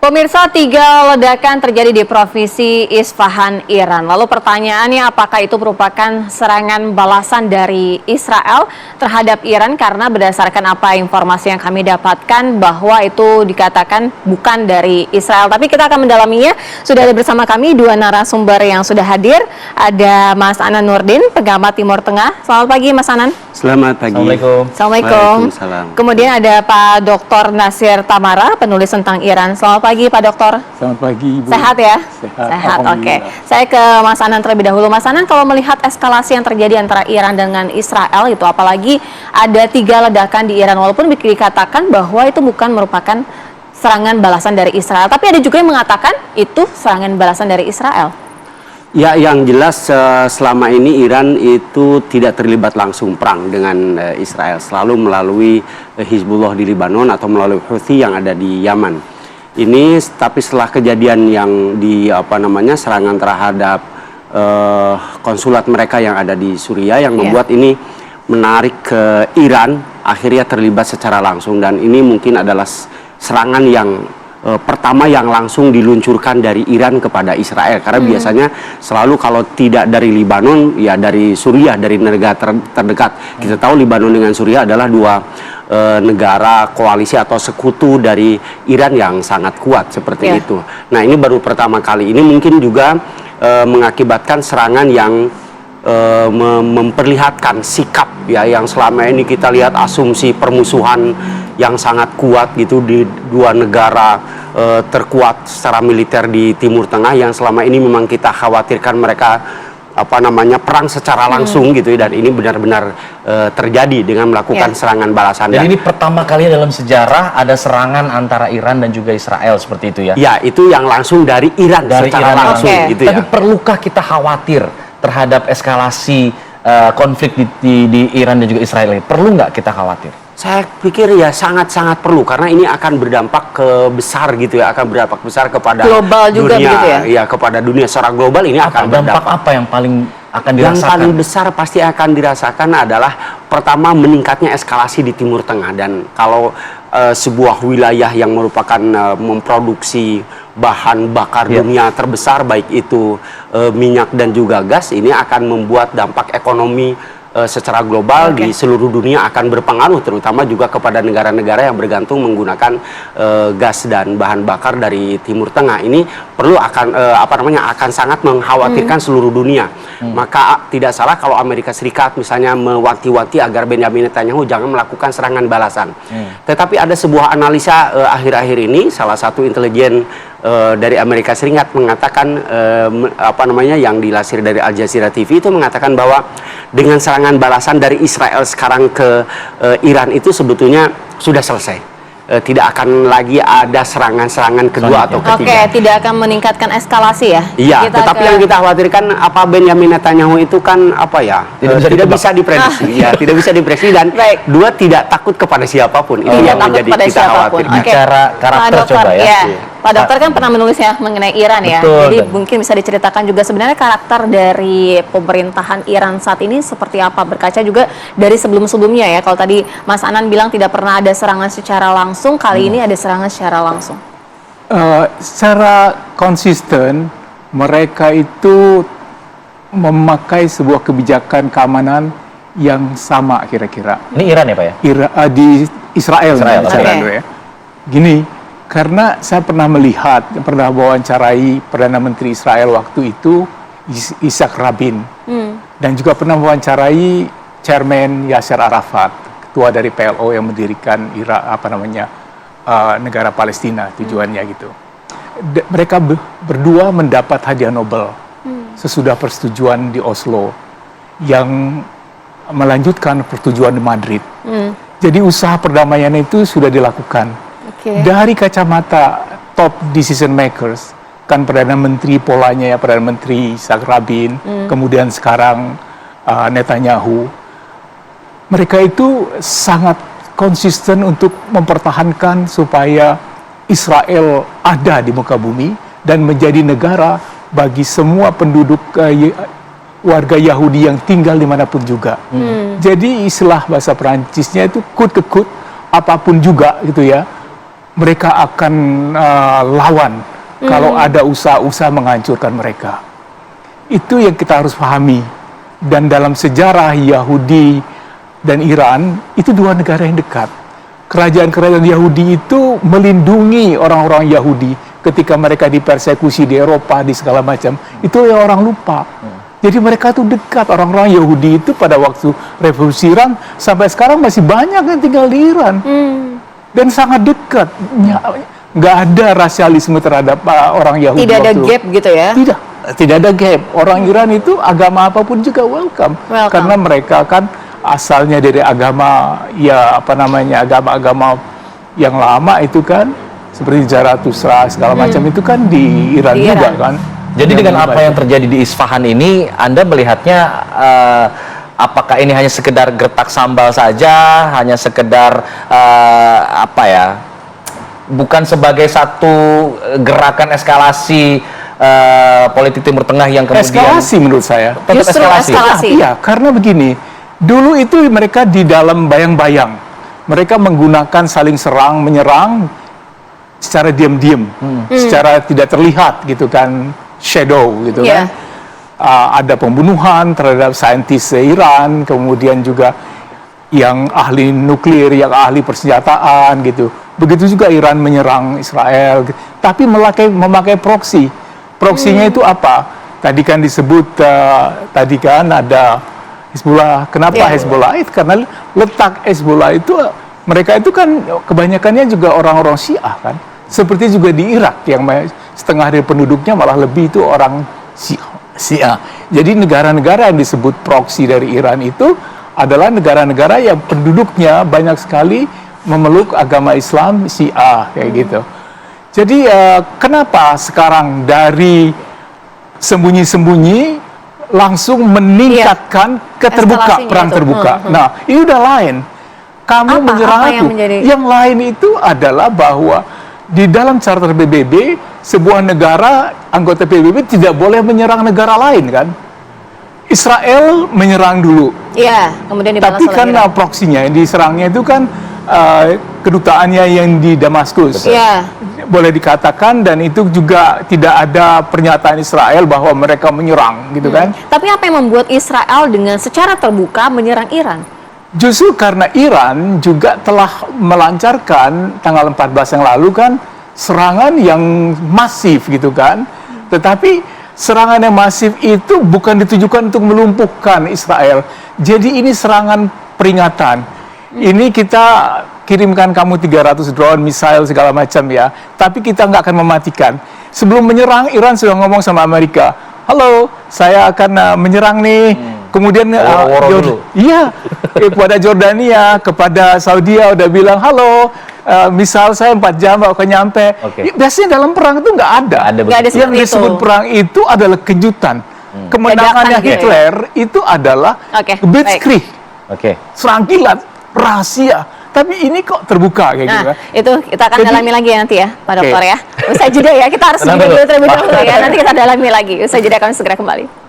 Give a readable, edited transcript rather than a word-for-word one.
Pemirsa, 3 ledakan terjadi di Provinsi Isfahan, Iran. Lalu pertanyaannya, apakah itu merupakan serangan balasan dari Israel terhadap Iran? Karena berdasarkan apa informasi yang kami dapatkan bahwa itu dikatakan bukan dari Israel. Tapi kita akan mendalaminya. Sudah ada bersama kami 2 narasumber yang sudah hadir. Ada Mas Anan Nurdin, pengamat Timur Tengah. Selamat pagi, Mas Anan. Selamat pagi. Assalamualaikum. Kemudian ada Pak Dr. Nasir Tamara, penulis tentang Iran. Selamat pagi, Pak Dokter. Selamat pagi, Ibu. Sehat ya? Sehat. Oke. Saya ke Mas Anan terlebih dahulu. Mas Anan, kalau melihat eskalasi yang terjadi antara Iran dengan Israel itu, apalagi ada 3 ledakan di Iran, walaupun dikatakan bahwa itu bukan merupakan serangan balasan dari Israel, tapi ada juga yang mengatakan itu serangan balasan dari Israel. Ya, yang jelas selama ini Iran itu tidak terlibat langsung perang dengan Israel, selalu melalui Hizbullah di Lebanon atau melalui Houthi yang ada di Yaman. Ini tapi setelah kejadian yang serangan terhadap konsulat mereka yang ada di Suriah yang membuat ini menarik ke Iran, akhirnya terlibat secara langsung, dan ini mungkin adalah serangan yang pertama yang langsung diluncurkan dari Iran kepada Israel, karena biasanya selalu kalau tidak dari Lebanon ya dari Suriah, dari negara terdekat. Kita tahu Lebanon dengan Suriah adalah 2 negara koalisi atau sekutu dari Iran yang sangat kuat seperti itu. Nah, ini baru pertama kali. Ini mungkin juga mengakibatkan serangan yang memperlihatkan sikap ya yang selama ini kita lihat asumsi permusuhan yang sangat kuat gitu di 2 negara terkuat secara militer di Timur Tengah, yang selama ini memang kita khawatirkan mereka perang secara langsung gitu, dan ini benar-benar terjadi dengan melakukan serangan balasan. Dan ini pertama kali dalam sejarah ada serangan antara Iran dan juga Israel seperti itu ya? Ya, itu yang langsung dari Iran secara langsung gitu ya. Tapi perlukah kita khawatir terhadap eskalasi konflik di Iran dan juga Israel ini? Perlu nggak kita khawatir? Saya pikir ya sangat-sangat perlu, karena ini akan berdampak besar gitu ya, akan berdampak besar kepada global juga dunia, begitu ya? Ya, kepada dunia secara global ini akan berdampak. Dampak apa yang paling akan dirasakan? Yang paling besar pasti akan dirasakan adalah pertama meningkatnya eskalasi di Timur Tengah, dan kalau sebuah wilayah yang merupakan memproduksi bahan bakar dunia terbesar, baik itu minyak dan juga gas, ini akan membuat dampak ekonomi secara global di seluruh dunia akan berpengaruh, terutama juga kepada negara-negara yang bergantung menggunakan gas dan bahan bakar dari Timur Tengah. Ini perlu akan sangat mengkhawatirkan seluruh dunia. Maka tidak salah kalau Amerika Serikat misalnya mewanti-wanti agar Benjamin Netanyahu jangan melakukan serangan balasan. Tetapi ada sebuah analisa akhir-akhir ini, salah satu intelijen dari Amerika Serikat mengatakan yang dilansir dari Al Jazeera TV itu mengatakan bahwa dengan serangan balasan dari Israel sekarang ke Iran itu sebetulnya sudah selesai. Tidak akan lagi ada serangan-serangan kedua atau ketiga. Tidak akan meningkatkan eskalasi ya? Iya, tetapi yang kita khawatirkan Benjamin Netanyahu itu kan tidak bisa diprediksi. Ya, tidak bisa diprediksi, dan dua tidak takut kepada siapapun. Itu yang menjadi kita khawatir. Bicara karakter coba ya. Pak Dokter kan pernah menulis ya mengenai Iran ya. Jadi mungkin bisa diceritakan juga sebenarnya karakter dari pemerintahan Iran saat ini seperti apa, berkaca juga dari sebelum-sebelumnya ya. Kalau tadi Mas Anan bilang tidak pernah ada serangan secara langsung, kali ini ada serangan secara langsung. Secara konsisten mereka itu memakai sebuah kebijakan keamanan yang sama kira-kira. Ini Iran ya Pak ya? Di Israel. Ya. Gini, karena saya pernah wawancarai Perdana Menteri Israel waktu itu, Yitzhak Rabin, dan juga pernah wawancarai Chairman Yasser Arafat, ketua dari PLO yang mendirikan negara Palestina tujuannya gitu. Mereka berdua mendapat hadiah Nobel sesudah persetujuan di Oslo yang melanjutkan persetujuan di Madrid. Jadi usaha perdamaian itu sudah dilakukan. Dari kacamata top decision makers, kan Perdana Menteri polanya ya Perdana Menteri Yitzhak Rabin, kemudian sekarang Netanyahu, mereka itu sangat konsisten untuk mempertahankan supaya Israel ada di muka bumi dan menjadi negara bagi semua penduduk warga Yahudi yang tinggal dimanapun juga. Jadi istilah bahasa Perancisnya itu kut ke kut, apapun juga gitu ya. mereka akan lawan kalau ada usaha-usaha menghancurkan mereka. Itu yang kita harus pahami. Dan dalam sejarah Yahudi dan Iran, itu dua negara yang dekat. Kerajaan-kerajaan Yahudi itu melindungi orang-orang Yahudi ketika mereka dipersekusi di Eropa, di segala macam. Itu yang orang lupa. Jadi mereka tuh dekat, orang-orang Yahudi itu pada waktu revolusi Iran, sampai sekarang masih banyak yang tinggal di Iran. Dan sangat dekat. Nggak ada rasialisme terhadap orang Yahudi. Tidak ada waktu. gap gitu ya? Tidak ada gap. Orang Iran itu agama apapun juga welcome. Karena mereka kan asalnya dari agama, ya apa namanya, agama-agama yang lama itu kan, seperti Zarathustra segala macam itu kan di Iran juga kan. Jadi dengan apa yang terjadi di Isfahan ini, Anda melihatnya apakah ini hanya sekedar gertak sambal saja, hanya sekedar apa ya, bukan sebagai satu gerakan eskalasi politik Timur Tengah yang kemudian eskalasi menurut saya. Justru eskalasi. Iya, karena begini, dulu itu mereka di dalam bayang-bayang, mereka menggunakan saling serang menyerang secara diam-diam, secara tidak terlihat gitu kan, shadow gitu kan. Ada pembunuhan terhadap saintis Iran, kemudian juga yang ahli nuklir, yang ahli persenjataan gitu. Begitu juga Iran menyerang Israel, tapi memakai proksi. Proksinya itu apa? Tadi kan disebut, tadi kan ada Hezbollah. Kenapa Hezbollah? Itu karena letak Hezbollah itu, mereka itu kan kebanyakannya juga orang-orang Syiah kan. Seperti juga di Irak, yang setengah dari penduduknya malah lebih itu orang Syiah. Jadi negara-negara yang disebut proksi dari Iran itu adalah negara-negara yang penduduknya banyak sekali memeluk agama Islam Syiah kayak gitu. Jadi kenapa sekarang dari sembunyi-sembunyi langsung meningkatkan keterbuka, perang terbuka. Nah, ini udah lain. Kamu menyerang aku. Yang lain itu adalah bahwa di dalam charter PBB, sebuah negara anggota PBB tidak boleh menyerang negara lain kan? Israel menyerang dulu. Iya, kemudian dibalas tapi kan proksinya yang diserangnya itu kan kedutaannya yang di Damaskus. Iya. Boleh dikatakan, dan itu juga tidak ada pernyataan Israel bahwa mereka menyerang gitu kan. Tapi apa yang membuat Israel dengan secara terbuka menyerang Iran? Justru karena Iran juga telah melancarkan tanggal 14 yang lalu kan serangan yang masif gitu kan. Tetapi serangan yang masif itu bukan ditujukan untuk melumpuhkan Israel. Jadi ini serangan peringatan. Ini kita kirimkan kamu 300 drone, misail segala macam ya. Tapi kita nggak akan mematikan. Sebelum menyerang, Iran sudah ngomong sama Amerika, halo, saya akan menyerang nih. Kemudian kepada Jordania, kepada Saudi udah bilang, halo, misal saya 4 jam akan nyampe. Biasanya dalam perang itu nggak ada. Yang disebut perang itu adalah kejutan. Kemenangannya Hitler itu adalah Blitzkrieg, serang kilat, rahasia. Tapi ini kok terbuka kayak gitu kan. Itu kita akan dalami lagi nanti ya, Pak Dokter ya. Usai jeda ya, kita harus jeda dulu terlebih dahulu ya. Nanti kita dalami lagi. Usai jeda kami segera kembali.